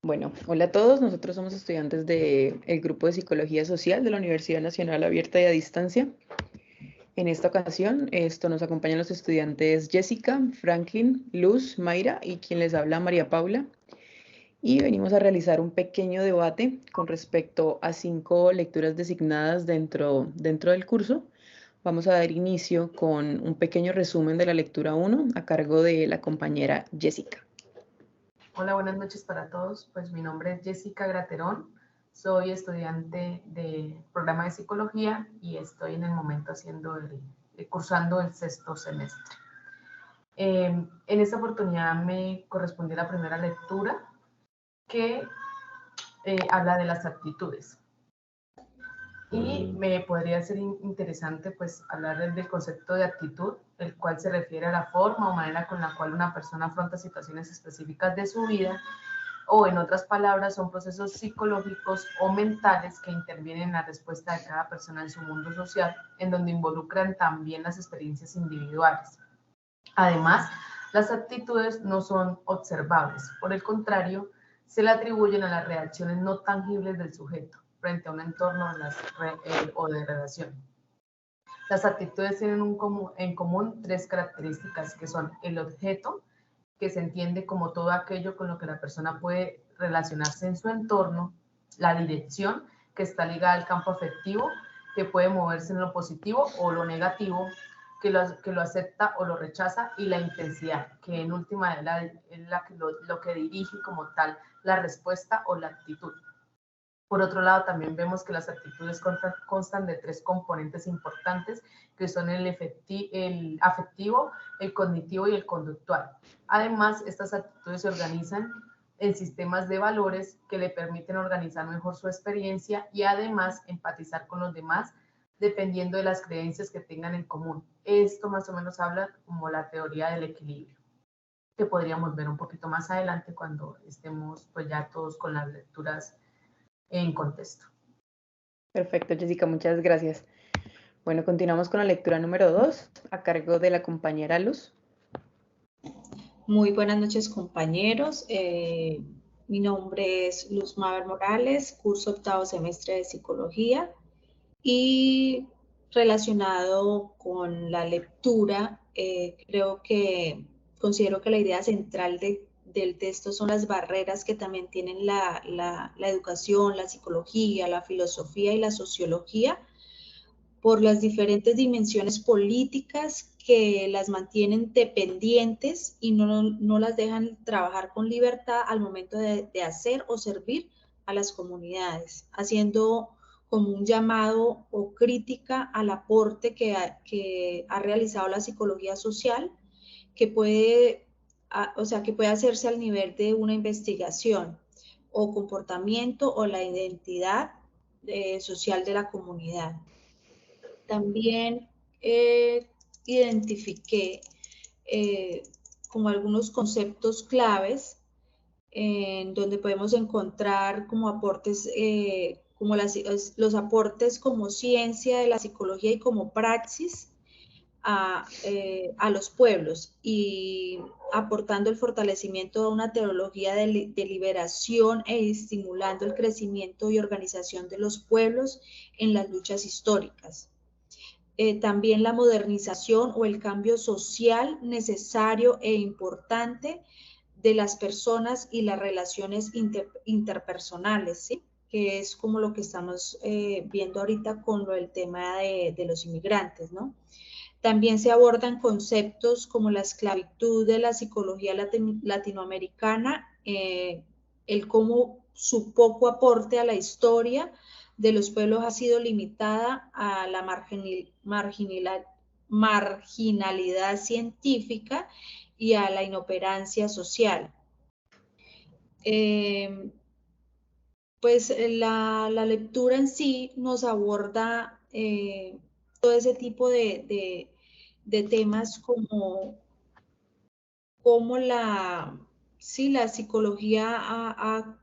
Bueno, hola a todos. Nosotros somos estudiantes del grupo de Psicología Social de la Universidad Nacional Abierta y a Distancia. En esta ocasión, nos acompañan los estudiantes Jessica, Franklin, Luz, Mayra y quien les habla María Paula. Y venimos a realizar un pequeño debate con respecto a 5 lecturas designadas dentro del curso. Vamos a dar inicio con un pequeño resumen de la lectura 1 a cargo de la compañera Jessica. Hola, buenas noches para todos. Pues mi nombre es Jessica Graterón, soy estudiante del programa de psicología y estoy en el momento cursando el sexto semestre. En esta oportunidad me correspondió la primera lectura que habla de las actitudes. Y me podría ser interesante pues hablar del concepto de actitud, el cual se refiere a la forma o manera con la cual una persona afronta situaciones específicas de su vida, o en otras palabras son procesos psicológicos o mentales que intervienen en la respuesta de cada persona en su mundo social, en donde involucran también las experiencias individuales. Además, las actitudes no son observables, por el contrario, se le atribuyen a las reacciones no tangibles del sujeto frente a un entorno o de relación. Las actitudes tienen en común tres características que son el objeto, que se entiende como todo aquello con lo que la persona puede relacionarse en su entorno, la dirección, que está ligada al campo afectivo, que puede moverse en lo positivo o lo negativo, que lo acepta o lo rechaza, y la intensidad, que en última es lo que dirige como tal la respuesta o la actitud. Por otro lado, también vemos que las actitudes constan de tres componentes importantes, que son el afectivo, el cognitivo y el conductual. Además, estas actitudes se organizan en sistemas de valores que le permiten organizar mejor su experiencia y además empatizar con los demás dependiendo de las creencias que tengan en común. Esto más o menos habla como la teoría del equilibrio, que podríamos ver un poquito más adelante cuando estemos pues ya todos con las lecturas en contexto. Perfecto, Jessica, muchas gracias. Bueno, continuamos con la lectura número 2 a cargo de la compañera Luz. Muy buenas noches, compañeros. Mi nombre es Luz Maber Morales, curso octavo semestre de psicología, y relacionado con la lectura, considero que la idea central del texto son las barreras que también tienen la educación, la psicología, la filosofía y la sociología, por las diferentes dimensiones políticas que las mantienen dependientes y no las dejan trabajar con libertad al momento de hacer o servir a las comunidades, haciendo como un llamado o crítica al aporte que ha realizado la psicología social, que puede hacerse al nivel de una investigación o comportamiento o la identidad social de la comunidad. También identifiqué como algunos conceptos claves en donde podemos encontrar como aportes, como los aportes como ciencia de la psicología y como praxis a los pueblos, y aportando el fortalecimiento de una teología de liberación e estimulando el crecimiento y organización de los pueblos en las luchas históricas. También la modernización o el cambio social necesario e importante de las personas y las relaciones interpersonales, ¿sí? Que es como lo que estamos viendo ahorita con el tema de los inmigrantes, ¿no? También se abordan conceptos como la esclavitud de la psicología latinoamericana, el cómo su poco aporte a la historia de los pueblos ha sido limitada a la marginalidad científica y a la inoperancia social. Pues la lectura en sí nos aborda todo ese tipo de temas como la psicología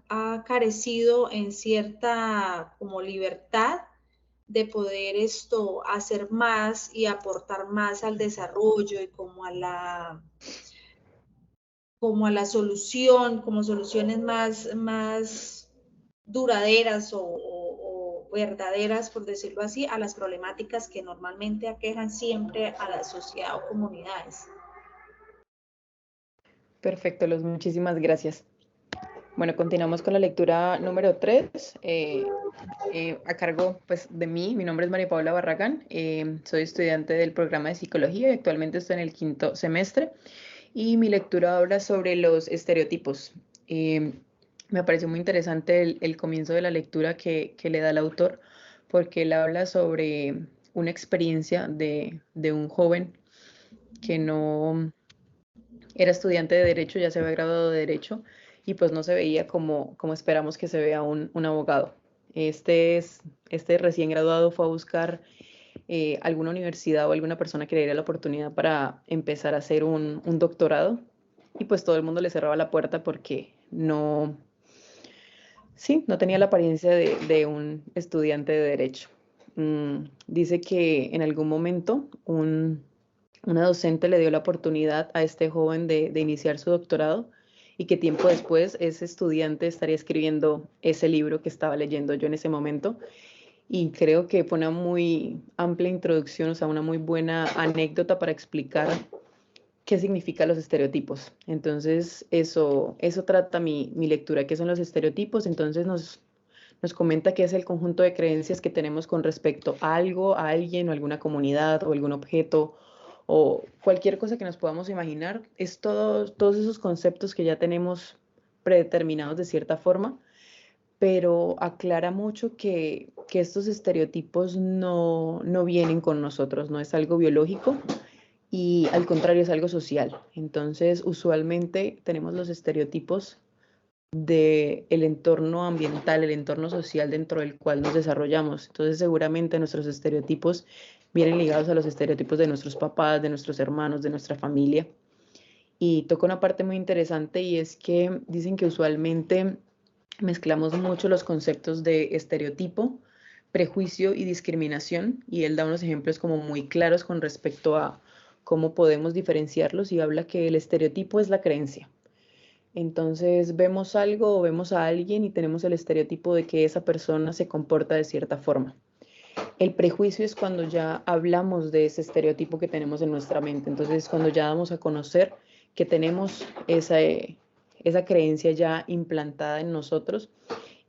ha carecido en cierta como libertad de poder hacer más y aportar más al desarrollo y como como a la solución, como soluciones más duraderas o verdaderas, por decirlo así, a las problemáticas que normalmente aquejan siempre a la sociedad o comunidades. Perfecto, Luz, muchísimas gracias. Bueno, continuamos con la lectura número 3, a cargo pues, de mí. Mi nombre es María Paula Barragán, soy estudiante del programa de psicología y actualmente estoy en el 5º semestre. Y mi lectura habla sobre los estereotipos. Me pareció muy interesante el comienzo de la lectura que le da el autor, porque él habla sobre una experiencia de un joven que no era estudiante de Derecho, ya se había graduado de Derecho, y pues no se veía como esperamos que se vea un abogado. Este recién graduado fue a buscar alguna universidad o alguna persona que le diera la oportunidad para empezar a hacer un doctorado, y pues todo el mundo le cerraba la puerta porque no, sí, no tenía la apariencia de un estudiante de Derecho. Dice que en algún momento una docente le dio la oportunidad a este joven de iniciar su doctorado, y que tiempo después ese estudiante estaría escribiendo ese libro que estaba leyendo yo en ese momento. Y creo que fue una muy amplia introducción, o sea, una muy buena anécdota para explicar qué significan los estereotipos. Entonces, eso trata mi lectura, qué son los estereotipos. Entonces nos comenta qué es el conjunto de creencias que tenemos con respecto a algo, a alguien o alguna comunidad o algún objeto o cualquier cosa que nos podamos imaginar. Es todos esos conceptos que ya tenemos predeterminados de cierta forma, pero aclara mucho que estos estereotipos no vienen con nosotros, no es algo biológico, y al contrario es algo social. Entonces, usualmente tenemos los estereotipos del entorno ambiental, el entorno social dentro del cual nos desarrollamos. Entonces, seguramente nuestros estereotipos vienen ligados a los estereotipos de nuestros papás, de nuestros hermanos, de nuestra familia. Y toca una parte muy interesante, y es que dicen que usualmente mezclamos mucho los conceptos de estereotipo, prejuicio y discriminación, y él da unos ejemplos como muy claros con respecto a cómo podemos diferenciarlos, y habla que el estereotipo es la creencia. Entonces vemos algo o vemos a alguien y tenemos el estereotipo de que esa persona se comporta de cierta forma. El prejuicio es cuando ya hablamos de ese estereotipo que tenemos en nuestra mente. Entonces, cuando ya damos a conocer que tenemos esa creencia ya implantada en nosotros.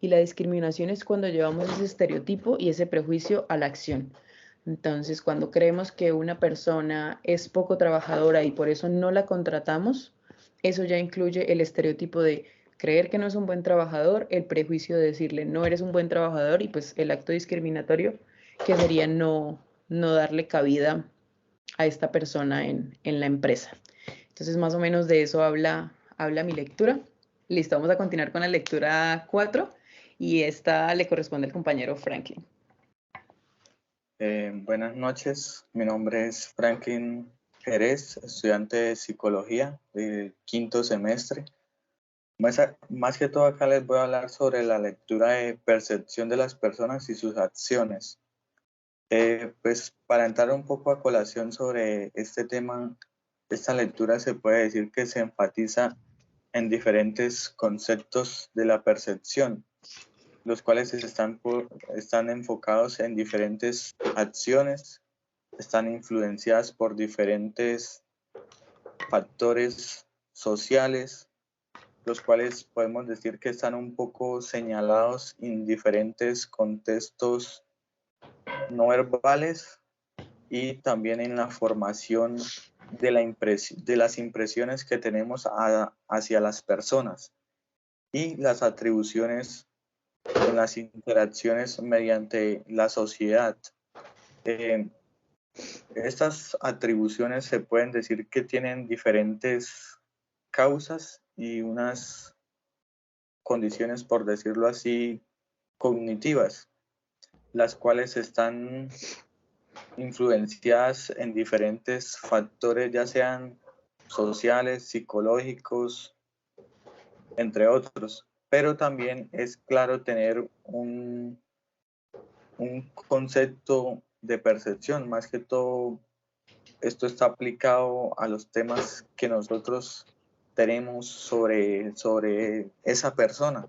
Y la discriminación es cuando llevamos ese estereotipo y ese prejuicio a la acción. Entonces, cuando creemos que una persona es poco trabajadora y por eso no la contratamos, eso ya incluye el estereotipo de creer que no es un buen trabajador, el prejuicio de decirle no eres un buen trabajador, y pues el acto discriminatorio que sería no darle cabida a esta persona en la empresa. Entonces, más o menos de eso habla mi lectura. Listo, vamos a continuar con la lectura 4, y esta le corresponde al compañero Franklin. Buenas noches, mi nombre es Franklin Jerez, estudiante de psicología del 5º semestre. Más que todo acá les voy a hablar sobre la lectura de percepción de las personas y sus acciones. Pues para entrar un poco a colación sobre este tema, esta lectura se puede decir que se enfatiza en diferentes conceptos de la percepción, los cuales están enfocados en diferentes acciones, están influenciadas por diferentes factores sociales, los cuales podemos decir que están un poco señalados en diferentes contextos no verbales y también en la formación de las impresiones que tenemos hacia las personas y las atribuciones en las interacciones mediante la sociedad. Estas atribuciones se pueden decir que tienen diferentes causas y unas condiciones, por decirlo así, cognitivas, las cuales están influenciadas en diferentes factores, ya sean sociales, psicológicos, entre otros. Pero también es claro tener un concepto de percepción. Más que todo, esto está aplicado a los temas que nosotros tenemos sobre esa persona,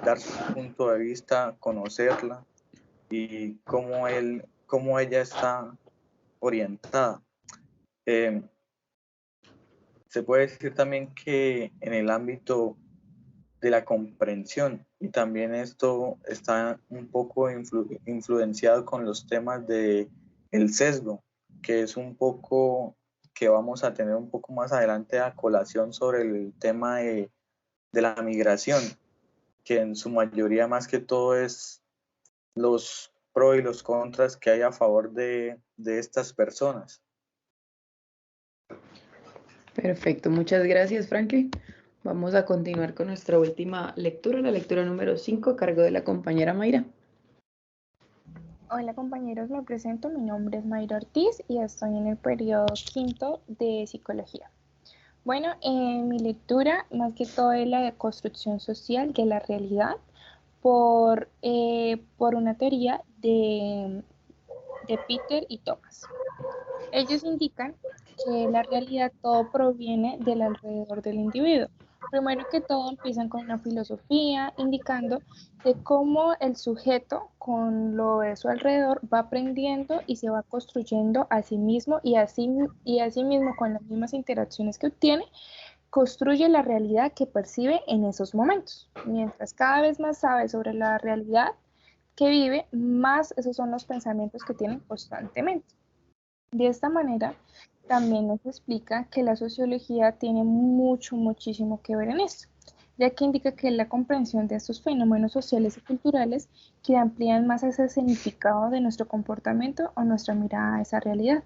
dar su punto de vista, conocerla y cómo ella está orientada. Se puede decir también que en el ámbito de la comprensión, y también esto está un poco influenciado con los temas de el sesgo, que es un poco que vamos a tener un poco más adelante a colación sobre el tema de la migración, que en su mayoría más que todo es los pros y los contras que hay a favor de estas personas. Perfecto, muchas gracias, Franklin. Vamos a continuar con nuestra última lectura, la lectura número 5, a cargo de la compañera Mayra. Hola compañeros, me presento, mi nombre es Mayra Ortiz y estoy en el periodo 5º de Psicología. Bueno, mi lectura más que todo es la de construcción social de la realidad por una teoría de Peter y Thomas. Ellos indican que la realidad todo proviene del alrededor del individuo. Primero que todo empiezan con una filosofía indicando de cómo el sujeto con lo de su alrededor va aprendiendo y se va construyendo a sí mismo y así mismo con las mismas interacciones que obtiene, construye la realidad que percibe en esos momentos. Mientras cada vez más sabe sobre la realidad que vive, más esos son los pensamientos que tiene constantemente. De esta manera, también nos explica que la sociología tiene muchísimo que ver en esto, ya que indica que la comprensión de estos fenómenos sociales y culturales que amplían más ese significado de nuestro comportamiento o nuestra mirada a esa realidad.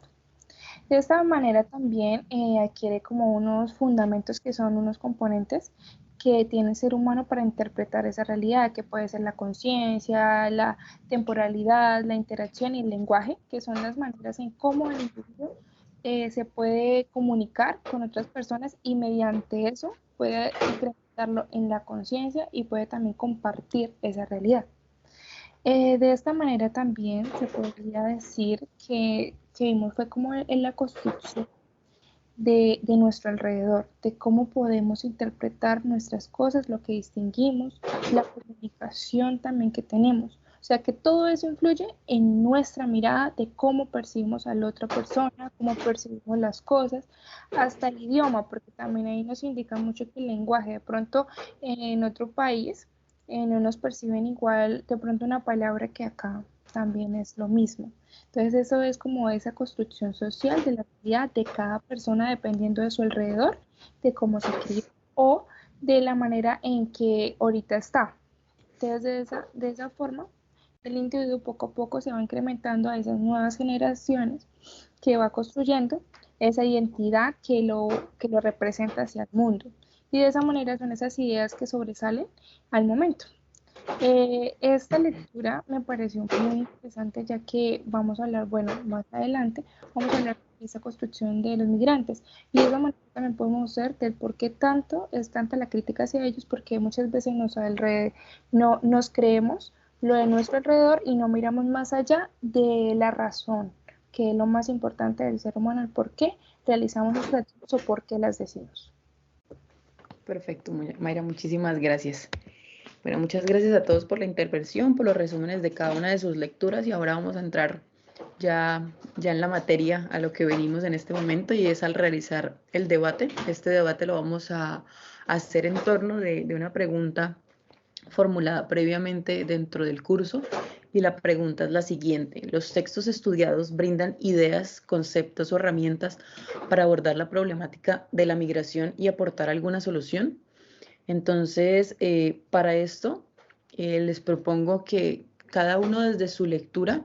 De esta manera también adquiere como unos fundamentos que son unos componentes que tiene el ser humano para interpretar esa realidad, que puede ser la conciencia, la temporalidad, la interacción y el lenguaje, que son las maneras en cómo el individuo se puede comunicar con otras personas y mediante eso puede incrementarlo en la conciencia y puede también compartir esa realidad. De esta manera también se podría decir que vimos fue como en la construcción de nuestro alrededor, de cómo podemos interpretar nuestras cosas, lo que distinguimos, la comunicación también que tenemos. O sea que todo eso influye en nuestra mirada de cómo percibimos a la otra persona, cómo percibimos las cosas, hasta el idioma, porque también ahí nos indica mucho que el lenguaje, de pronto en otro país, no nos perciben igual de pronto una palabra que acá también es lo mismo. Entonces eso es como esa construcción social de la realidad de cada persona dependiendo de su alrededor, de cómo se crió o de la manera en que ahorita está. Entonces de esa forma el individuo poco a poco se va incrementando a esas nuevas generaciones que va construyendo esa identidad que lo representa hacia el mundo. Y de esa manera son esas ideas que sobresalen al momento. Esta lectura me pareció muy interesante ya que vamos a hablar, bueno, más adelante vamos a hablar de esa construcción de los migrantes y de esa manera también podemos ver del por qué tanto es tanta la crítica hacia ellos, porque muchas veces no nos creemos lo de nuestro alrededor y no miramos más allá de la razón, que es lo más importante del ser humano, el por qué realizamos nuestras acciones o por qué las decimos. Perfecto, Mayra, muchísimas gracias. Bueno, muchas gracias a todos por la intervención, por los resúmenes de cada una de sus lecturas y ahora vamos a entrar ya en la materia a lo que venimos en este momento y es al realizar el debate. Este debate lo vamos a hacer en torno de una pregunta formulada previamente dentro del curso y la pregunta es la siguiente: ¿los textos estudiados brindan ideas, conceptos o herramientas para abordar la problemática de la migración y aportar alguna solución? Entonces, para esto, les propongo que cada uno desde su lectura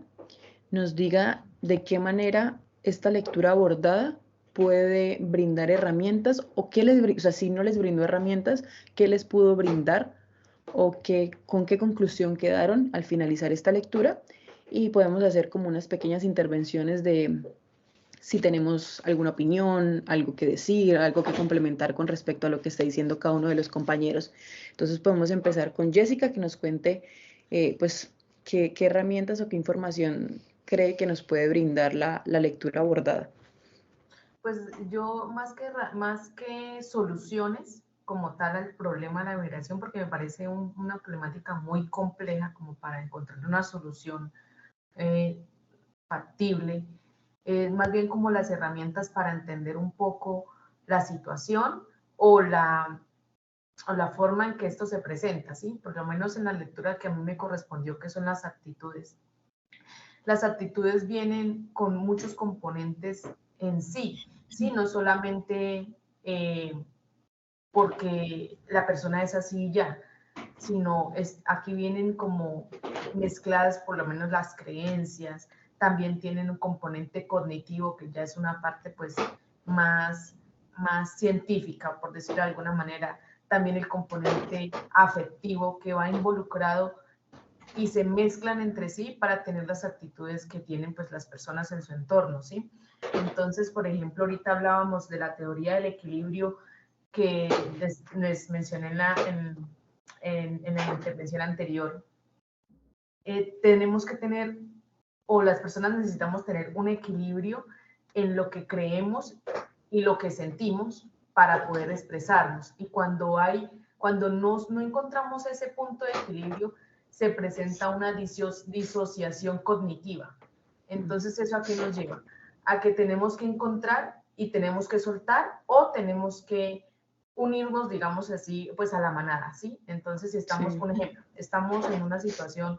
nos diga de qué manera esta lectura abordada puede brindar herramientas o o sea, si no les brindó herramientas, qué les pudo brindar o con qué conclusión quedaron al finalizar esta lectura, y podemos hacer como unas pequeñas intervenciones de si tenemos alguna opinión, algo que decir, algo que complementar con respecto a lo que está diciendo cada uno de los compañeros. Entonces podemos empezar con Jessica, que nos cuente pues qué herramientas o qué información cree que nos puede brindar la lectura abordada. Pues yo más que soluciones como tal al problema de la migración, porque me parece una problemática muy compleja como para encontrar una solución factible, más bien como las herramientas para entender un poco la situación o la forma en que esto se presenta, ¿sí? Por lo menos en la lectura que a mí me correspondió, que son las actitudes. Las actitudes vienen con muchos componentes en sí, ¿sí? No solamente porque la persona es así ya, sino aquí vienen como mezcladas por lo menos las creencias, también tienen un componente cognitivo que ya es una parte pues más científica, por decirlo de alguna manera, también el componente afectivo que va involucrado y se mezclan entre sí para tener las actitudes que tienen pues las personas en su entorno, ¿sí? Entonces, por ejemplo, ahorita hablábamos de la teoría del equilibrio que les mencioné en la intervención anterior. Tenemos que tener, o las personas necesitamos tener un equilibrio en lo que creemos y lo que sentimos para poder expresarnos. Y cuando no encontramos ese punto de equilibrio, se presenta una disociación cognitiva. Entonces, ¿eso a qué nos lleva? A que tenemos que encontrar y tenemos que soltar o tenemos que unirnos, digamos así, pues a la manada, ¿sí? Entonces, si estamos, por ejemplo, estamos en una situación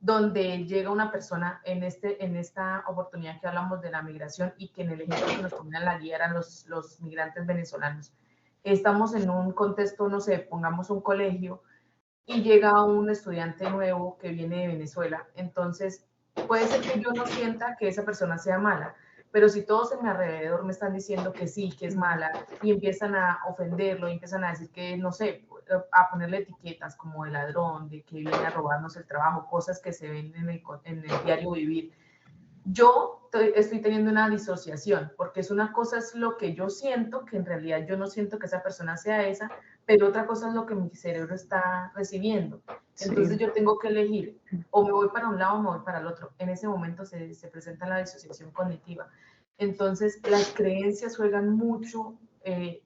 donde llega una persona en esta oportunidad que hablamos de la migración y que en el ejemplo que nos ponían la guía eran los migrantes venezolanos. Estamos en un contexto, no sé, pongamos un colegio y llega un estudiante nuevo que viene de Venezuela. Entonces, puede ser que yo no sienta que esa persona sea mala, pero si todos en mi alrededor me están diciendo que sí, que es mala, y empiezan a ofenderlo, y empiezan a decir que, no sé, a ponerle etiquetas como de ladrón, de que viene a robarnos el trabajo, cosas que se ven en el diario vivir, yo estoy teniendo una disociación, porque una cosa es lo que yo siento, que en realidad yo no siento que esa persona sea esa, pero otra cosa es lo que mi cerebro está recibiendo. Entonces yo tengo que elegir, o me voy para un lado o me voy para el otro. En ese momento se presenta la disociación cognitiva. Entonces las creencias juegan mucho en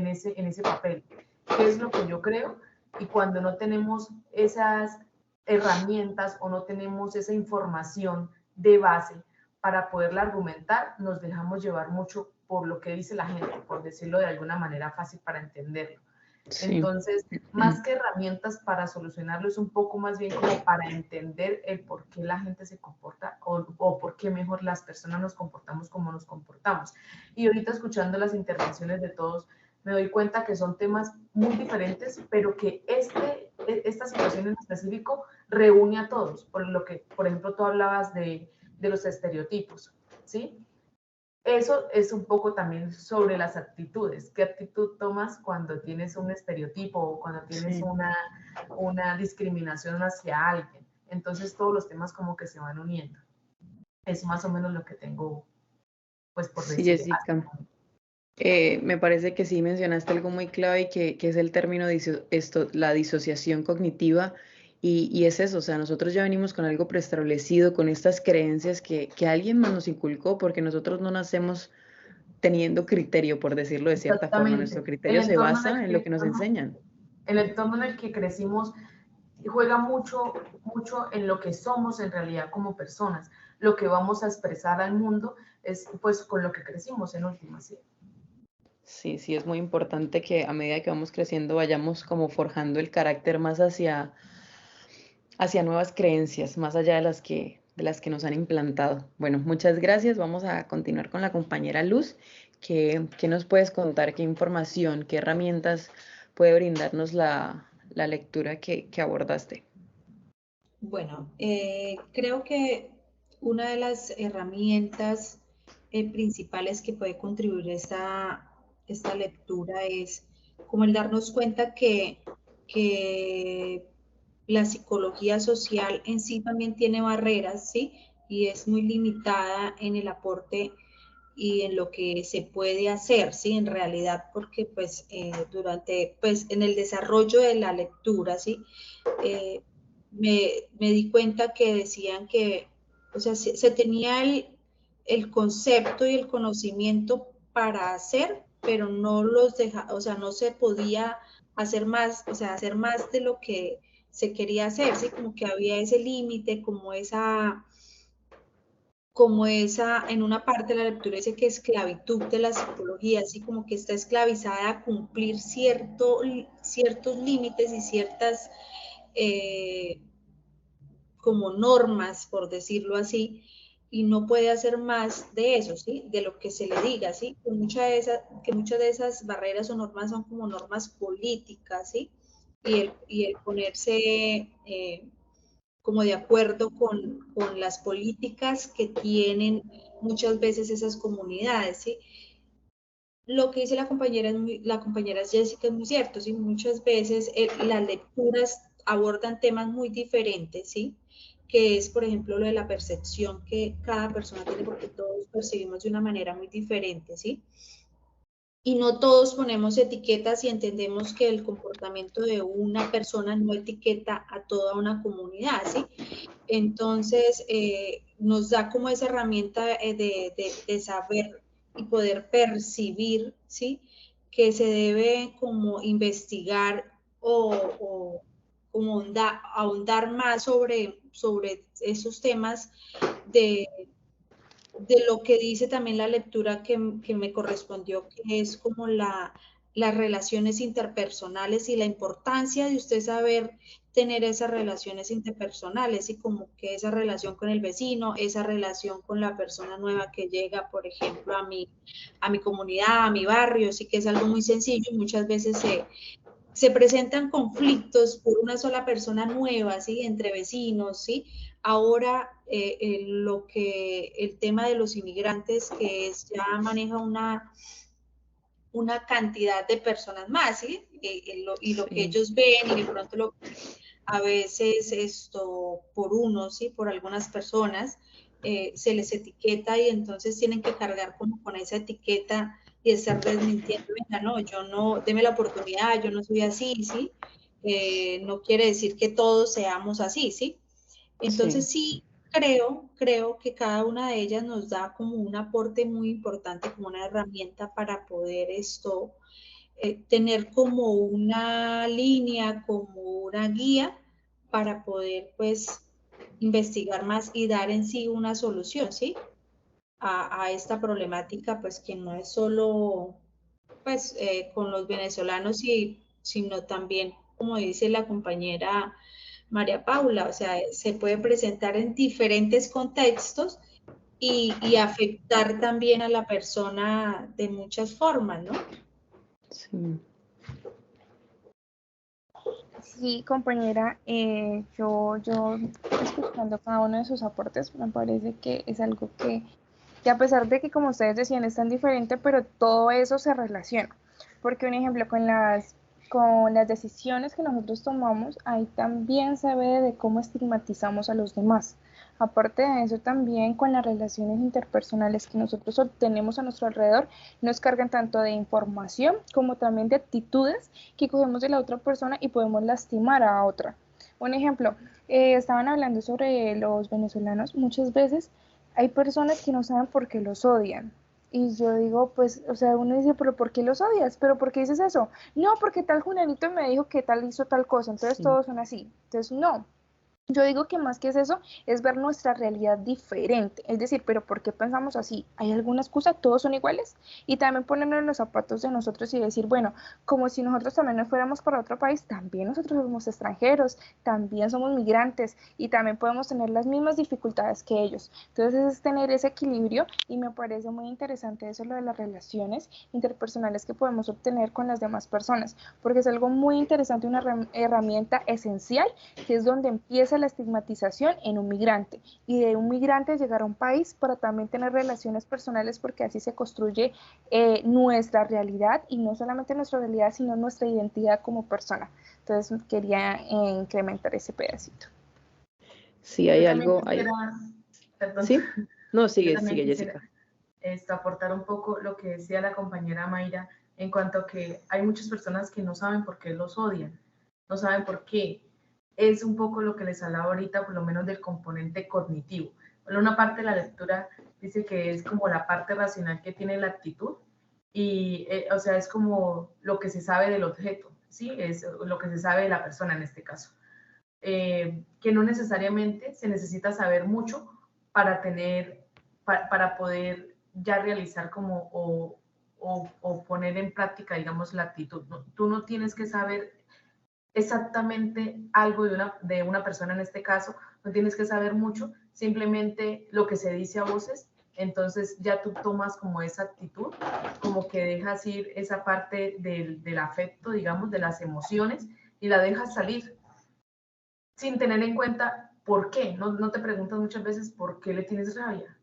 ese papel. ¿Qué es lo que yo creo? Y cuando no tenemos esas herramientas o no tenemos esa información de base para poderla argumentar, nos dejamos llevar mucho por lo que dice la gente, por decirlo de alguna manera fácil para entenderlo. Sí. Entonces, más que herramientas para solucionarlo, es un poco más bien como para entender el por qué la gente se comporta o por qué mejor las personas nos comportamos como nos comportamos. Y ahorita escuchando las intervenciones de todos, me doy cuenta que son temas muy diferentes, pero que esta situación en específico reúne a todos, por lo que, por ejemplo, tú hablabas de los estereotipos, ¿sí? Eso es un poco también sobre las actitudes. ¿Qué actitud tomas cuando tienes un estereotipo o cuando tienes una discriminación hacia alguien? Entonces todos los temas como que se van uniendo. Es más o menos lo que tengo, pues, por decir. Sí, Jessica. Me parece que sí mencionaste algo muy clave que es el término la disociación cognitiva y es eso, o sea, nosotros ya venimos con algo preestablecido, con estas creencias que alguien más nos inculcó porque nosotros no nacemos teniendo criterio, por decirlo de cierta forma, nuestro criterio se basa en lo que nos enseñan. El entorno en el que crecimos juega mucho en lo que somos en realidad como personas, lo que vamos a expresar al mundo es pues con lo que crecimos en última, ¿sí? Sí, sí, es muy importante que a medida que vamos creciendo vayamos como forjando el carácter más hacia nuevas creencias, más allá de las que nos han implantado. Bueno, muchas gracias. Vamos a continuar con la compañera Luz. ¿Qué nos puedes contar? ¿Qué información, qué herramientas puede brindarnos la lectura que abordaste? Bueno, creo que una de las herramientas principales que puede contribuir a esta lectura es como el darnos cuenta que la psicología social en sí también tiene barreras, ¿sí? Y es muy limitada en el aporte y en lo que se puede hacer, ¿sí? En realidad, porque pues pues en el desarrollo de la lectura, ¿sí? Me di cuenta que decían que, o sea, se tenía el concepto y el conocimiento para hacer, pero no los deja, o sea, no se podía hacer más, o sea, hacer más de lo que se quería hacer, ¿sí? Como que había ese límite, en una parte de la lectura dice que esclavitud de la psicología, así como que está esclavizada a cumplir ciertos límites y ciertas como normas, por decirlo así, y no puede hacer más de eso, ¿sí? De lo que se le diga, ¿sí? Que muchas de esas barreras o normas son como normas políticas, ¿sí? Y el ponerse como de acuerdo con las políticas que tienen muchas veces esas comunidades, ¿sí? Lo que dice la compañera Jessica es muy cierto, ¿sí? Muchas veces las lecturas abordan temas muy diferentes, ¿sí? Que es, por ejemplo, lo de la percepción que cada persona tiene, porque todos percibimos de una manera muy diferente, ¿sí? Y no todos ponemos etiquetas y entendemos que el comportamiento de una persona no etiqueta a toda una comunidad, ¿sí? Entonces, nos da como esa herramienta de saber y poder percibir, ¿sí? Que se debe como investigar o como ahondar más sobre esos temas de lo que dice también la lectura que me correspondió, que es como las relaciones interpersonales y la importancia de usted saber tener esas relaciones interpersonales y como que esa relación con el vecino, esa relación con la persona nueva que llega, por ejemplo, a mi comunidad, a mi barrio, sí que es algo muy sencillo y muchas veces se presentan conflictos por una sola persona nueva, ¿sí? Entre vecinos, ¿sí? Ahora, el tema de los inmigrantes, que ya maneja una cantidad de personas más, ¿sí? Y lo que ellos ven y de pronto a veces por unos, ¿sí? Por algunas personas, se les etiqueta y entonces tienen que cargar como con esa etiqueta y estar desmintiendo, venga, no, yo no, deme la oportunidad, yo no soy así, ¿sí? No quiere decir que todos seamos así, ¿sí? Entonces sí creo que cada una de ellas nos da como un aporte muy importante, como una herramienta para poder tener como una línea, como una guía para poder pues investigar más y dar en sí una solución, ¿sí? A esta problemática pues que no es solo pues con los venezolanos, sino también, como dice la compañera María Paula, o sea, se puede presentar en diferentes contextos y afectar también a la persona de muchas formas, ¿no? Sí. Sí, compañera, yo escuchando cada uno de sus aportes, me parece que es algo que a pesar de que, como ustedes decían, es tan diferente, pero todo eso se relaciona. Porque un ejemplo, con las decisiones que nosotros tomamos, ahí también se ve de cómo estigmatizamos a los demás. Aparte de eso, también con las relaciones interpersonales que nosotros obtenemos a nuestro alrededor, nos cargan tanto de información como también de actitudes que cogemos de la otra persona y podemos lastimar a otra. Un ejemplo, estaban hablando sobre los venezolanos, muchas veces hay personas que no saben por qué los odian. Y yo digo, pues, o sea, uno dice, pero ¿por qué los odias? ¿Pero por qué dices eso? No, porque tal Julianito me dijo que tal hizo tal cosa, entonces todos son así. Entonces, no. Yo digo que más que es eso, es ver nuestra realidad diferente. Es decir, pero ¿por qué pensamos así? ¿Hay alguna excusa? ¿Todos son iguales? Y también ponernos en los zapatos de nosotros y decir, bueno, como si nosotros también nos fuéramos para otro país, también nosotros somos extranjeros, también somos migrantes y también podemos tener las mismas dificultades que ellos. Entonces es tener ese equilibrio y me parece muy interesante eso, lo de las relaciones interpersonales que podemos obtener con las demás personas, porque es algo muy interesante, una herramienta esencial, que es donde empieza la estigmatización en un migrante y de un migrante llegar a un país para también tener relaciones personales, porque así se construye nuestra realidad y no solamente nuestra realidad sino nuestra identidad como persona. Entonces quería incrementar ese pedacito. Sí, hay Yo algo quisiera, ahí. perdón, ¿Sí? No, sigue quisiera Jessica. aportar un poco lo que decía la compañera Mayra en cuanto a que hay muchas personas que no saben por qué los odian, no saben por qué. Es un poco lo que les hablaba ahorita, por lo menos del componente cognitivo. Bueno, una parte de la lectura dice que es como la parte racional que tiene la actitud Y, o sea, es como lo que se sabe del objeto, ¿sí? Es lo que se sabe de la persona en este caso. Que no necesariamente se necesita saber mucho para para poder ya realizar como o poner en práctica, digamos, la actitud. ¿No? Tú no tienes que saber exactamente algo de una persona en este caso, no tienes que saber mucho, simplemente lo que se dice a voces, entonces ya tú tomas como esa actitud, como que dejas ir esa parte del afecto, digamos, de las emociones, y la dejas salir sin tener en cuenta por qué. No te preguntas muchas veces por qué le tienes rabia,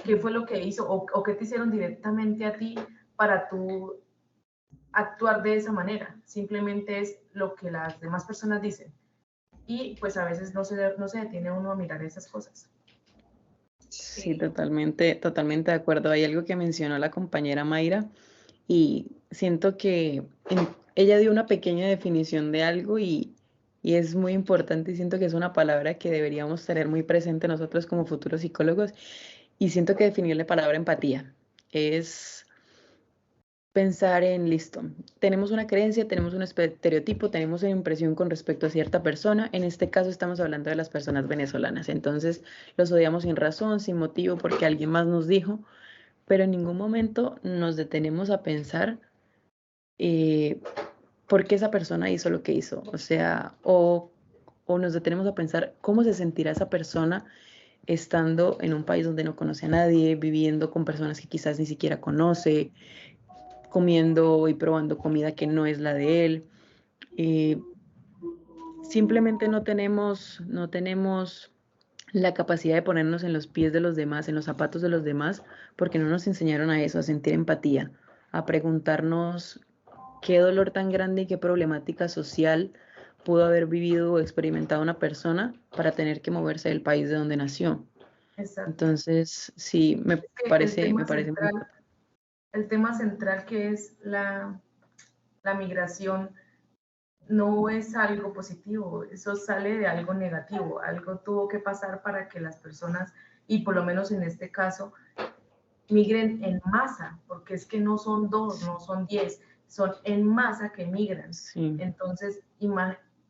qué fue lo que hizo o qué te hicieron directamente a ti para tú actuar de esa manera. Simplemente es lo que las demás personas dicen. Y pues a veces no se detiene uno a mirar esas cosas. Sí, totalmente, totalmente de acuerdo. Hay algo que mencionó la compañera Mayra y siento que ella dio una pequeña definición de algo y es muy importante y siento que es una palabra que deberíamos tener muy presente nosotros como futuros psicólogos y siento que definió la palabra empatía. Es pensar en, listo, tenemos una creencia, tenemos un estereotipo, tenemos una impresión con respecto a cierta persona. En este caso estamos hablando de las personas venezolanas. Entonces los odiamos sin razón, sin motivo, porque alguien más nos dijo, pero en ningún momento nos detenemos a pensar por qué esa persona hizo lo que hizo. O sea, o nos detenemos a pensar cómo se sentirá esa persona estando en un país donde no conoce a nadie, viviendo con personas que quizás ni siquiera conoce, comiendo y probando comida que no es la de él. Simplemente no tenemos la capacidad de ponernos en los pies de los demás, en los zapatos de los demás, porque no nos enseñaron a eso, a sentir empatía, a preguntarnos qué dolor tan grande y qué problemática social pudo haber vivido o experimentado una persona para tener que moverse del país de donde nació. Exacto. Entonces, sí, me parece muy el tema central que es la migración no es algo positivo, eso sale de algo negativo, algo tuvo que pasar para que las personas, y por lo menos en este caso, migren en masa, porque es que no son 2, no son 10, son en masa que migran. Sí. Entonces,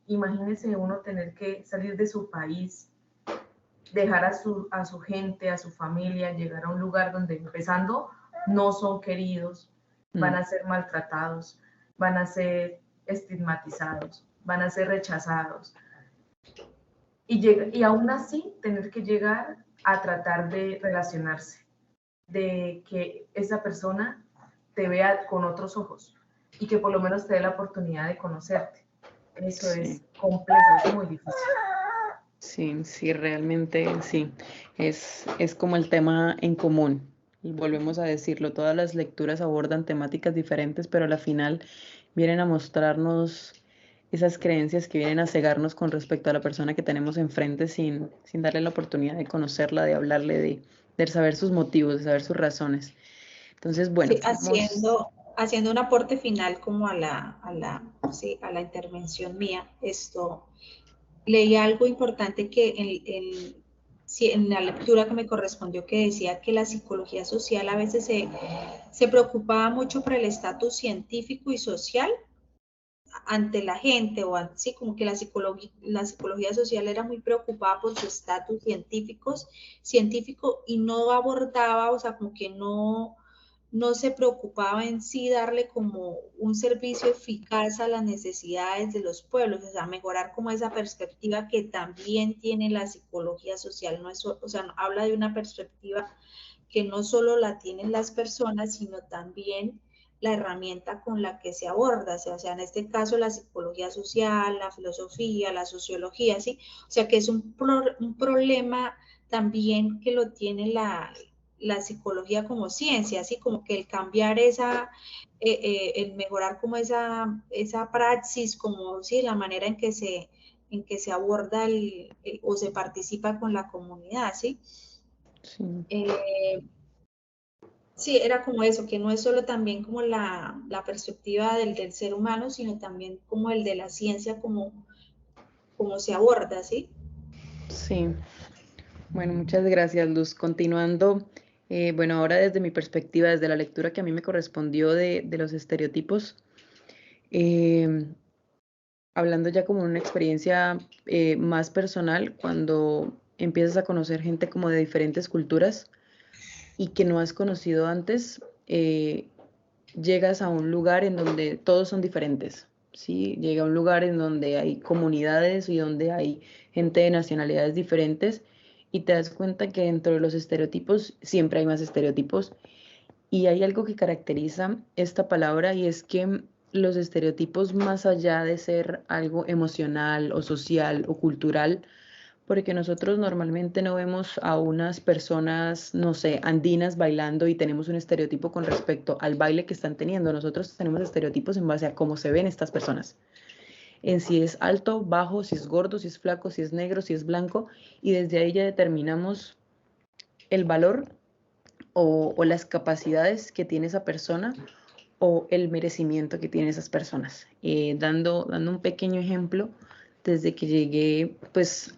imagínese uno tener que salir de su país, dejar a su gente, a su familia, llegar a un lugar donde empezando no son queridos, van a ser maltratados, van a ser estigmatizados, van a ser rechazados. Y aún así tener que llegar a tratar de relacionarse, de que esa persona te vea con otros ojos y que por lo menos te dé la oportunidad de conocerte. Eso es complejo, es muy difícil. Sí, realmente sí. Es como el tema en común. Y volvemos a decirlo, todas las lecturas abordan temáticas diferentes, pero a la final vienen a mostrarnos esas creencias que vienen a cegarnos con respecto a la persona que tenemos enfrente sin darle la oportunidad de conocerla, de hablarle, de saber sus motivos, de saber sus razones. Entonces, bueno, sí, haciendo un aporte final como a la intervención mía, leí algo importante que en la lectura que me correspondió, que decía que la psicología social a veces se preocupaba mucho por el estatus científico y social ante la gente, o así como que la psicología social era muy preocupada por su estatus científico y no abordaba, o sea, como que no se preocupaba en sí darle como un servicio eficaz a las necesidades de los pueblos, o sea, mejorar como esa perspectiva que también tiene la psicología social, no es, o sea, habla de una perspectiva que no solo la tienen las personas, sino también la herramienta con la que se aborda, o sea, en este caso la psicología social, la filosofía, la sociología, ¿sí? O sea, que es un problema también que lo tiene la psicología como ciencia, así como que el cambiar el mejorar como esa praxis, como sí, la manera en que se aborda o se participa con la comunidad, ¿sí? Sí. Sí, era como eso, que no es solo también como la perspectiva del ser humano, sino también como el de la ciencia, como se aborda, ¿sí? Sí. Bueno, muchas gracias, Luz. Continuando Bueno, ahora desde mi perspectiva, desde la lectura que a mí me correspondió de los estereotipos, eh, hablando ya como una experiencia más personal, cuando empiezas a conocer gente como de diferentes culturas y que no has conocido antes, llegas a un lugar en donde todos son diferentes, ¿sí? Llega a un lugar en donde hay comunidades y donde hay gente de nacionalidades diferentes y te das cuenta que dentro de los estereotipos siempre hay más estereotipos y hay algo que caracteriza esta palabra y es que los estereotipos, más allá de ser algo emocional o social o cultural, porque nosotros normalmente no vemos a unas personas, no sé, andinas bailando y tenemos un estereotipo con respecto al baile que están teniendo. Nosotros tenemos estereotipos en base a cómo se ven estas personas. En si es alto, bajo, si es gordo, si es flaco, si es negro, si es blanco, y desde ahí ya determinamos el valor o las capacidades que tiene esa persona o el merecimiento que tienen esas personas. Dando un pequeño ejemplo, desde que llegué, pues,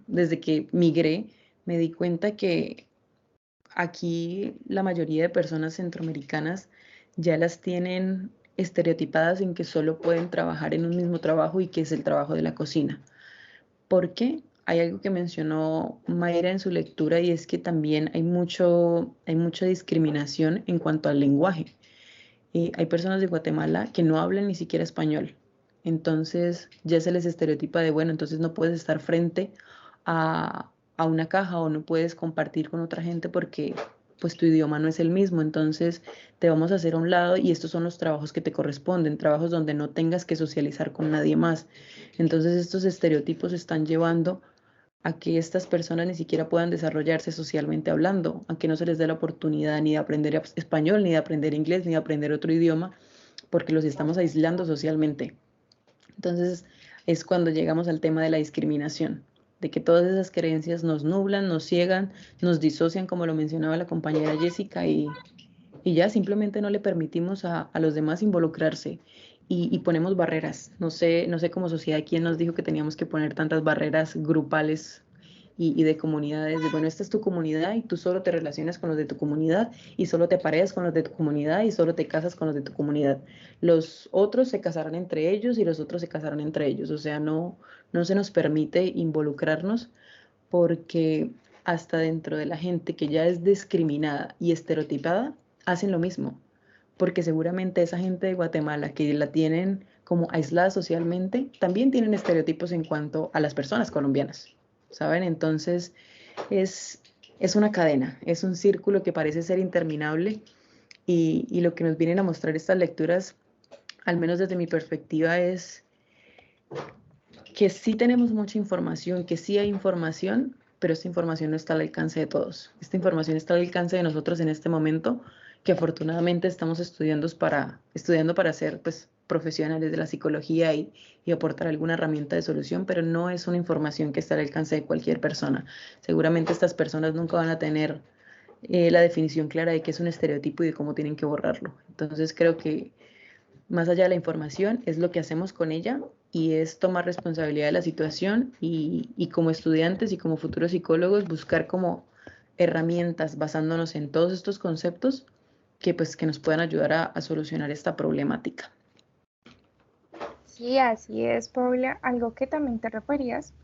desde que migré, me di cuenta que aquí la mayoría de personas centroamericanas ya las tienen estereotipadas en que solo pueden trabajar en un mismo trabajo y que es el trabajo de la cocina. ¿Por qué? Hay algo que mencionó Mayra en su lectura y es que también hay mucha discriminación en cuanto al lenguaje. Hay personas de Guatemala que no hablan ni siquiera español. Entonces ya se les estereotipa de, bueno, entonces no puedes estar frente a una caja o no puedes compartir con otra gente porque pues tu idioma no es el mismo. Entonces te vamos a hacer a un lado y estos son los trabajos que te corresponden, trabajos donde no tengas que socializar con nadie más. Entonces estos estereotipos están llevando a que estas personas ni siquiera puedan desarrollarse socialmente hablando, a que no se les dé la oportunidad ni de aprender español, ni de aprender inglés, ni de aprender otro idioma, porque los estamos aislando socialmente. Entonces es cuando llegamos al tema de la discriminación, de que todas esas creencias nos nublan, nos ciegan, nos disocian, como lo mencionaba la compañera Jessica, y ya simplemente no le permitimos a los demás involucrarse y ponemos barreras. No sé como sociedad quién nos dijo que teníamos que poner tantas barreras grupales y de comunidades, de bueno, esta es tu comunidad y tú solo te relacionas con los de tu comunidad y solo te parejas con los de tu comunidad y solo te casas con los de tu comunidad. Los otros se casarán entre ellos y los otros se casarán entre ellos. O sea, no se nos permite involucrarnos porque hasta dentro de la gente que ya es discriminada y estereotipada, hacen lo mismo, porque seguramente esa gente de Guatemala que la tienen como aislada socialmente, también tienen estereotipos en cuanto a las personas colombianas, ¿saben? Entonces es, es una cadena, es un círculo que parece ser interminable y lo que nos vienen a mostrar estas lecturas, al menos desde mi perspectiva, es que sí tenemos mucha información, que sí hay información, pero esta información no está al alcance de todos. Esta información está al alcance de nosotros en este momento, que afortunadamente estamos estudiando para ser pues, profesionales de la psicología y aportar alguna herramienta de solución, pero no es una información que está al alcance de cualquier persona. Seguramente estas personas nunca van a tener la definición clara de qué es un estereotipo y de cómo tienen que borrarlo. Entonces creo que más allá de la información, es lo que hacemos con ella y es tomar responsabilidad de la situación y como estudiantes y como futuros psicólogos buscar como herramientas basándonos en todos estos conceptos que pues que nos puedan ayudar a solucionar esta problemática. Sí, así es, Paula. Algo que también te referías,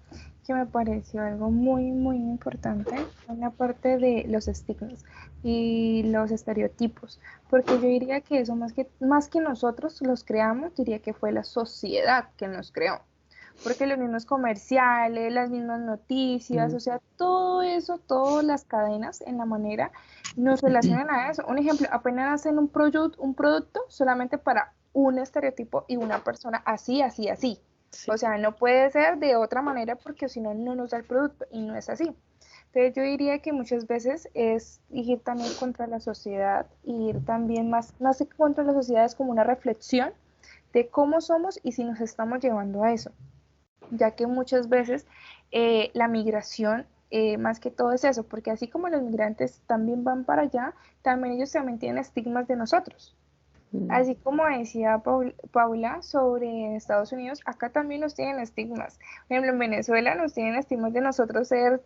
que me pareció algo muy, muy importante, en la parte de los estigmas y los estereotipos, porque yo diría que eso más que nosotros los creamos, diría que fue la sociedad que nos creó, porque los mismos comerciales, las mismas noticias, o sea, todo eso, todas las cadenas en la manera nos relacionan a eso. Un ejemplo, apenas hacen un producto solamente para un estereotipo y una persona así, así, así. Sí. O sea, no puede ser de otra manera porque si no, no nos da el producto y no es así. Entonces yo diría que muchas veces es ir también contra la sociedad, ir también más que contra la sociedad, es como una reflexión de cómo somos y si nos estamos llevando a eso, ya que muchas veces la migración más que todo es eso, porque así como los migrantes también van para allá, también ellos también tienen estigmas de nosotros. Así como decía Paula sobre Estados Unidos, acá también nos tienen estigmas. Por ejemplo, en Venezuela nos tienen estigmas de nosotros ser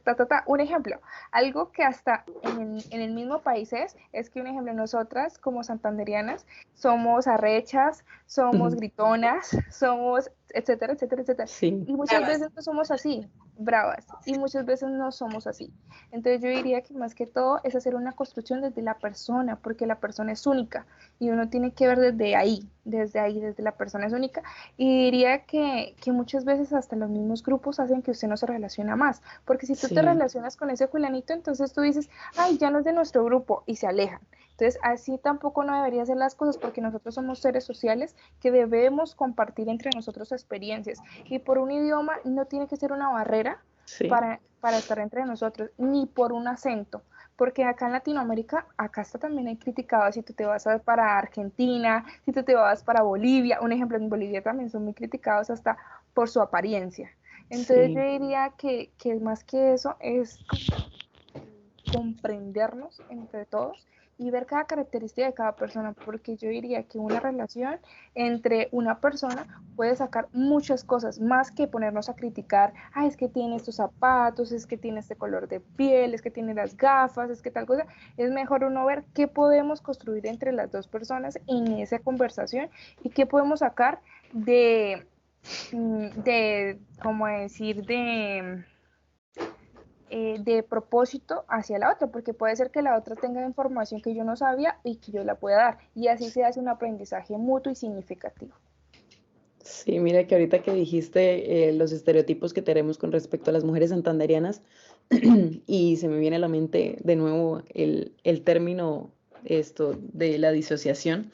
Un ejemplo, algo que hasta en el mismo país es que un ejemplo, nosotras como santanderianas somos arrechas, somos gritonas, somos etcétera, etcétera, etcétera. Sí. Y muchas veces no somos así, bravas, y muchas veces no somos así. Entonces yo diría que más que todo es hacer una construcción desde la persona, porque la persona es única y uno tiene que ver desde la persona es única. Y diría que muchas veces hasta los mismos grupos hacen que usted no se relaciona más, porque si tú te Sí. relacionas con ese fulanito, entonces tú dices, ay, ya no es de nuestro grupo, y se alejan. Entonces, así tampoco no debería ser las cosas, porque nosotros somos seres sociales que debemos compartir entre nosotros experiencias. Y por un idioma no tiene que ser una barrera Sí. para estar entre nosotros, ni por un acento. Porque acá en Latinoamérica, acá está también hay criticado, si tú te vas para Argentina, si tú te vas para Bolivia, un ejemplo, en Bolivia también son muy criticados hasta por su apariencia. Entonces Sí. yo diría que más que eso es comprendernos entre todos y ver cada característica de cada persona, porque yo diría que una relación entre una persona puede sacar muchas cosas, más que ponernos a criticar, ah, es que tiene estos zapatos, es que tiene este color de piel, es que tiene las gafas, es que tal cosa. Es mejor uno ver qué podemos construir entre las dos personas en esa conversación y qué podemos sacar como decir, de propósito hacia la otra, porque puede ser que la otra tenga información que yo no sabía y que yo la pueda dar, y así se hace un aprendizaje mutuo y significativo. Sí, mira que ahorita que dijiste los estereotipos que tenemos con respecto a las mujeres santanderianas, y se me viene a la mente de nuevo el término esto de la disociación,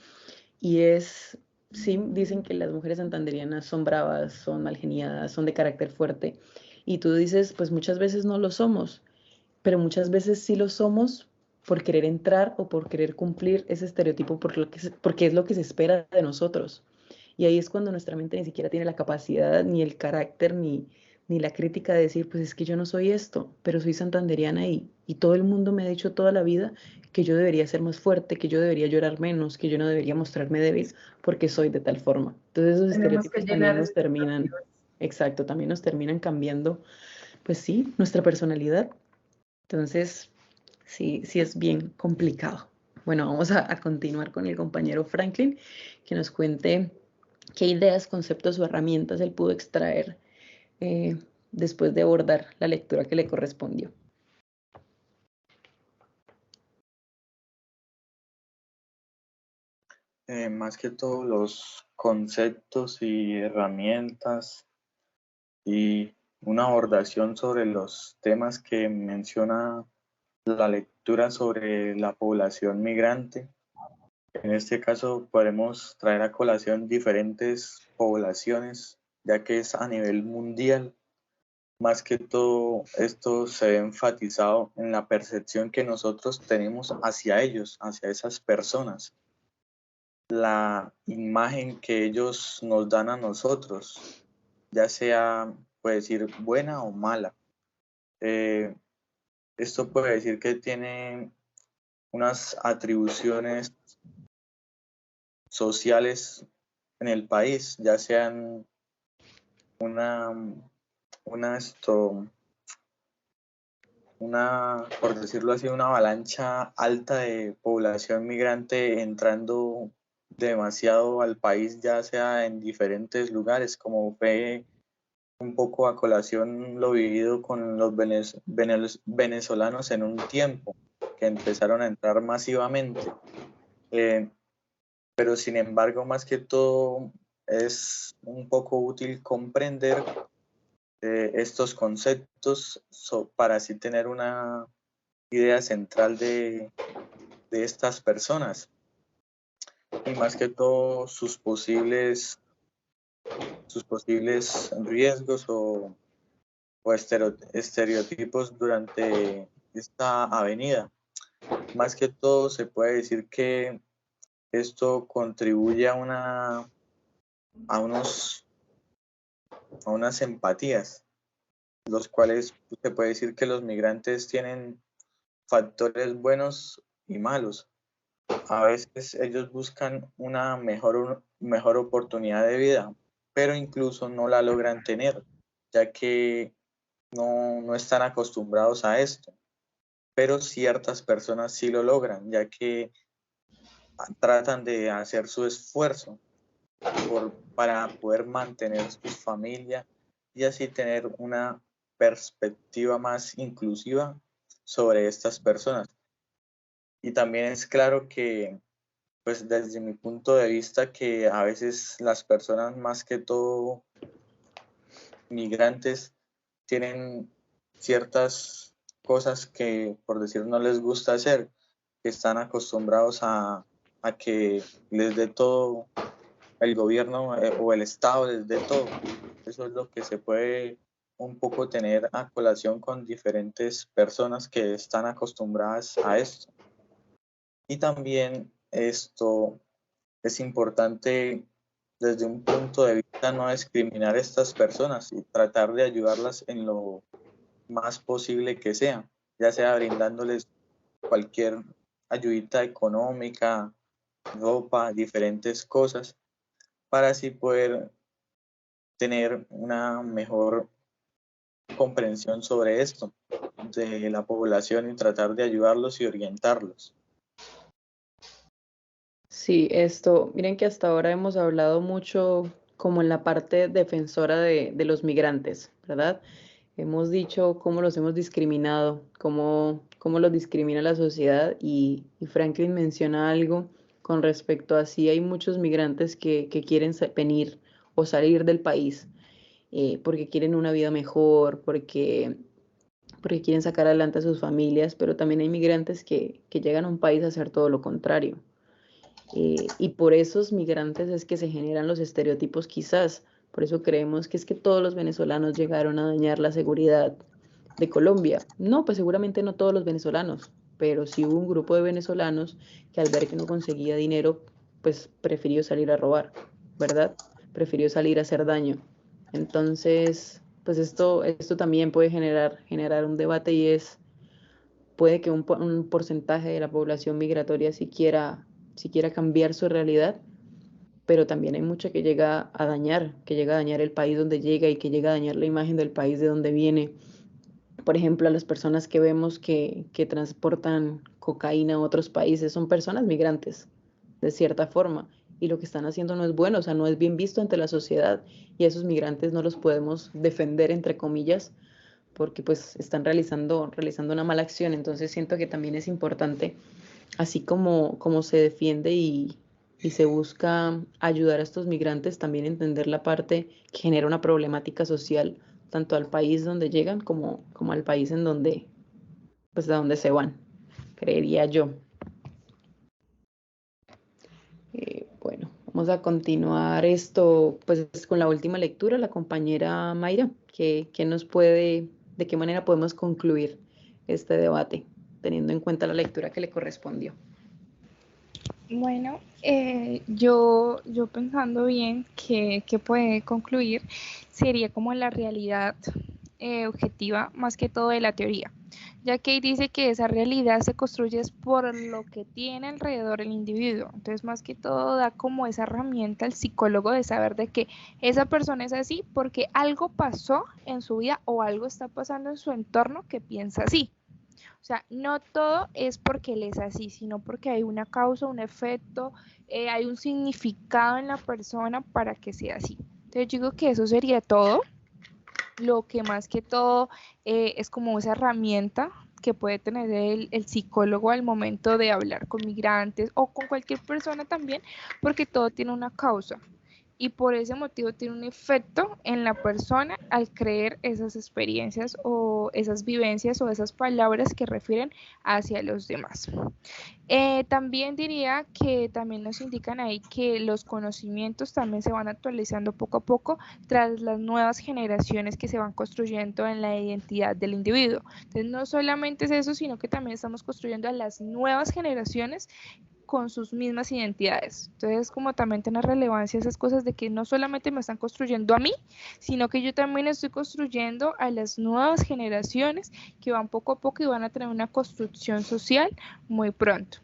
y es, sí, dicen que las mujeres santanderianas son bravas, son malgeniadas, son de carácter fuerte, y tú dices, pues muchas veces no lo somos, pero muchas veces sí lo somos por querer entrar o por querer cumplir ese estereotipo porque es lo que se espera de nosotros. Y ahí es cuando nuestra mente ni siquiera tiene la capacidad, ni el carácter, ni la crítica de decir, pues es que yo no soy esto, pero soy santanderiana y todo el mundo me ha dicho toda la vida que yo debería ser más fuerte, que yo debería llorar menos, que yo no debería mostrarme débil porque soy de tal forma. Entonces esos Tenemos que estereotipos también llenar nos terminan, expectativas. exacto, también nos terminan cambiando, pues sí, nuestra personalidad. Entonces, sí, sí es bien complicado. Bueno, vamos a continuar con el compañero Franklin, que nos cuente qué ideas, conceptos o herramientas él pudo extraer después de abordar la lectura que le correspondió. Más que todo los conceptos y herramientas y una abordación sobre los temas que menciona la lectura sobre la población migrante. En este caso podemos traer a colación diferentes poblaciones, ya que es a nivel mundial. Más que todo esto se ve enfatizado en la percepción que nosotros tenemos hacia ellos, hacia esas personas. La imagen que ellos nos dan a nosotros, ya sea, puede decir, buena o mala. Esto puede decir que tiene unas atribuciones sociales en el país, ya sean una, por decirlo así, una avalancha alta de población migrante entrando demasiado al país, ya sea en diferentes lugares, como fue un poco a colación lo vivido con los venezolanos en un tiempo, que empezaron a entrar masivamente. Pero sin embargo, más que todo, es un poco útil comprender estos conceptos para así tener una idea central de estas personas y más que todo sus posibles riesgos o estereotipos durante esta avenida. Más que todo se puede decir que esto contribuye a unas empatías, los cuales se puede decir que los migrantes tienen factores buenos y malos. a veces ellos buscan una mejor oportunidad de vida, pero incluso no la logran tener, ya que no están acostumbrados a esto. Pero ciertas personas sí lo logran, ya que tratan de hacer su esfuerzo para poder mantener su familia y así tener una perspectiva más inclusiva sobre estas personas. Y también es claro que, pues desde mi punto de vista, que a veces las personas, más que todo migrantes, tienen ciertas cosas que, por decir, no les gusta hacer, que están acostumbrados a que les dé todo el gobierno o el Estado, les dé todo. Eso es lo que se puede un poco tener a colación con diferentes personas que están acostumbradas a esto. Y también esto es importante desde un punto de vista no discriminar a estas personas y tratar de ayudarlas en lo más posible que sea, ya sea brindándoles cualquier ayudita económica, ropa, diferentes cosas, para así poder tener una mejor comprensión sobre esto de la población y tratar de ayudarlos y orientarlos. Sí, miren que hasta ahora hemos hablado mucho como en la parte defensora de los migrantes, ¿verdad? Hemos dicho cómo los hemos discriminado, cómo los discrimina la sociedad y Franklin menciona algo con respecto a si hay muchos migrantes que quieren venir o salir del país porque quieren una vida mejor, porque quieren sacar adelante a sus familias, pero también hay migrantes que llegan a un país a hacer todo lo contrario. Y por esos migrantes es que se generan los estereotipos quizás. Por eso creemos que es que todos los venezolanos llegaron a dañar la seguridad de Colombia. No, pues seguramente no todos los venezolanos, pero sí hubo un grupo de venezolanos que al ver que no conseguía dinero, pues prefirió salir a robar, ¿verdad? Prefirió salir a hacer daño. Entonces, pues esto también puede generar un debate y puede que un porcentaje de la población migratoria si quiera cambiar su realidad, pero también hay mucha que llega a dañar el país donde llega y que llega a dañar la imagen del país de donde viene. Por ejemplo, a las personas que vemos que transportan cocaína a otros países son personas migrantes, de cierta forma, y lo que están haciendo no es bueno, o sea, no es bien visto ante la sociedad, y a esos migrantes no los podemos defender, entre comillas, porque pues están realizando una mala acción. Entonces siento que también es importante, así como se defiende y se busca ayudar a estos migrantes, también entender la parte que genera una problemática social, tanto al país donde llegan como al país en donde, pues, de donde se van, creería yo. Bueno, vamos a continuar esto, pues, con la última lectura, la compañera Mayra, que nos puede, de qué manera podemos concluir este debate, teniendo en cuenta la lectura que le correspondió. Bueno, yo pensando bien que puede concluir, sería como la realidad objetiva más que todo de la teoría, ya que dice que esa realidad se construye por lo que tiene alrededor el individuo. Entonces, más que todo da como esa herramienta al psicólogo de saber de que esa persona es así porque algo pasó en su vida o algo está pasando en su entorno que piensa así. O sea, no todo es porque él es así, sino porque hay una causa, un efecto, hay un significado en la persona para que sea así. Entonces, yo digo que eso sería todo. Lo que más que todo es como esa herramienta que puede tener el psicólogo al momento de hablar con migrantes o con cualquier persona también, porque todo tiene una causa y por ese motivo tiene un efecto en la persona al creer esas experiencias o esas vivencias o esas palabras que refieren hacia los demás. También diría que también nos indican ahí que los conocimientos también se van actualizando poco a poco tras las nuevas generaciones que se van construyendo en la identidad del individuo. Entonces no solamente es eso, sino que también estamos construyendo a las nuevas generaciones con sus mismas identidades. Entonces, como también tiene relevancia esas cosas de que no solamente me están construyendo a mí, sino que yo también estoy construyendo a las nuevas generaciones que van poco a poco y van a tener una construcción social muy pronto.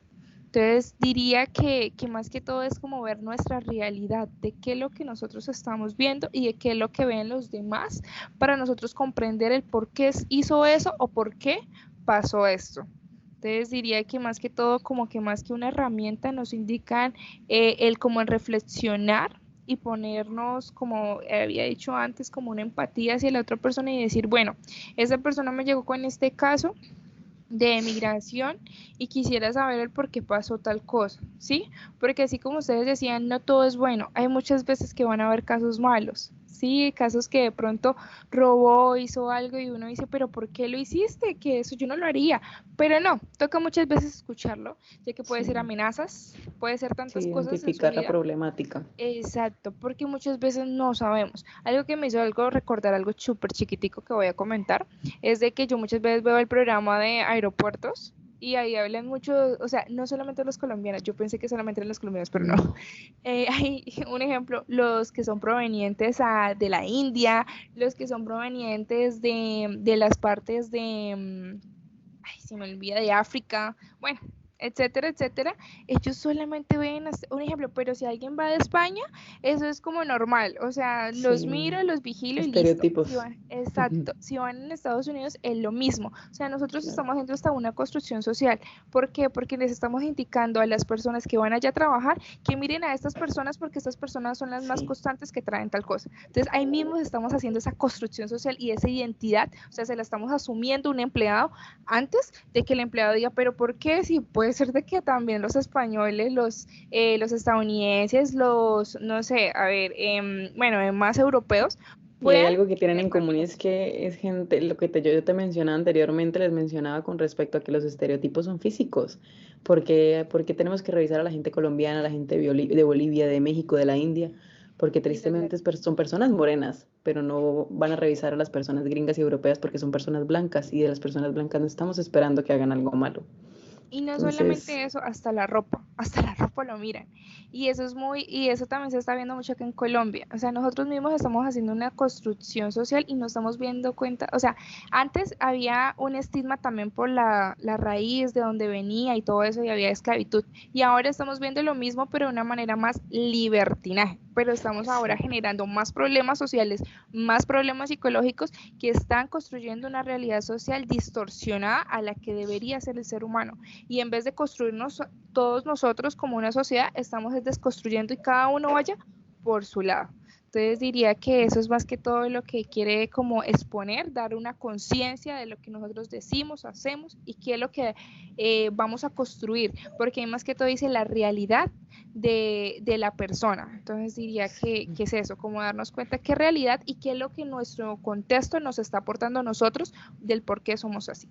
Entonces diría que más que todo es como ver nuestra realidad, de qué es lo que nosotros estamos viendo y de qué es lo que ven los demás, para nosotros comprender el por qué hizo eso o por qué pasó esto. Entonces diría que más que todo, como que más que una herramienta, nos indican el como en reflexionar y ponernos, como había dicho antes, como una empatía hacia la otra persona y decir, bueno, esa persona me llegó con este caso de migración y quisiera saber el por qué pasó tal cosa, ¿sí? Porque así como ustedes decían, no todo es bueno, hay muchas veces que van a haber casos malos, ¿sí? Casos que de pronto robó, hizo algo y uno dice, pero ¿por qué lo hiciste? Que eso yo no lo haría, pero no, toca muchas veces escucharlo, ya que puede ser Sí, amenazas, puede ser sí, tantas cosas en su identificar la vida. problemática. Exacto, porque muchas veces no sabemos. Algo que me hizo algo recordar algo súper chiquitico que voy a comentar es de que yo muchas veces veo el programa de aeropuertos y ahí hablan mucho, o sea, no solamente los colombianos, yo pensé que solamente eran los colombianos, pero no. Hay un ejemplo, los que son provenientes de la India, los que son provenientes de las partes de, ay, se me olvida, de África, bueno, etcétera, etcétera, ellos solamente ven un ejemplo, pero si alguien va de España, eso es como normal, o sea, los Sí, miro, los vigilo y listo. Si estereotipos. van, exacto, si van en Estados Unidos es lo mismo, o sea, nosotros Claro, estamos haciendo hasta una construcción social. ¿Por qué? Porque les estamos indicando a las personas que van allá a trabajar que miren a estas personas porque estas personas son las más sí. constantes que traen tal cosa. Entonces ahí mismo estamos haciendo esa construcción social y esa identidad, o sea, se la estamos asumiendo un empleado antes de que el empleado diga, pero ¿por qué? Si puede ser de que también los españoles, los estadounidenses, los, no sé, a ver, bueno, más europeos, Y hay puedan algo que tienen tener en común y es que es gente, lo que yo te mencionaba anteriormente, les mencionaba con respecto a que los estereotipos son físicos. Porque tenemos que revisar a la gente colombiana, a la gente de Bolivia, de México, de la India? Porque y los tristemente son personas morenas, pero no van a revisar a las personas gringas y europeas porque son personas blancas y de las personas blancas no estamos esperando que hagan algo malo. Y no Entonces, solamente eso, hasta la ropa lo miran. Y eso es muy, y eso también se está viendo mucho aquí en Colombia. O sea, nosotros mismos estamos haciendo una construcción social y nos estamos viendo cuenta, o sea, antes había un estigma también por la raíz de donde venía y todo eso, y había esclavitud. Y ahora estamos viendo lo mismo, pero de una manera más libertinaje. Pero estamos ahora sí. generando más problemas sociales, más problemas psicológicos que están construyendo una realidad social distorsionada a la que debería ser el ser humano y en vez de construirnos todos nosotros como una sociedad, estamos desconstruyendo y cada uno vaya por su lado. Entonces diría que eso es más que todo lo que quiere como exponer, dar una conciencia de lo que nosotros decimos, hacemos y qué es lo que vamos a construir, porque más que todo dice la realidad de la persona. Entonces diría que es eso, como darnos cuenta qué realidad y qué es lo que nuestro contexto nos está aportando a nosotros del por qué somos así.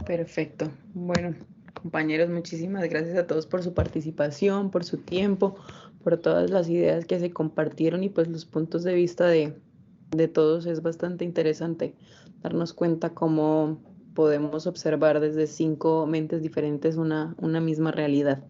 Perfecto. Bueno, compañeros, muchísimas gracias a todos por su participación, por su tiempo, por todas las ideas que se compartieron y pues los puntos de vista de todos. Es bastante interesante darnos cuenta cómo podemos observar desde 5 mentes diferentes una misma realidad.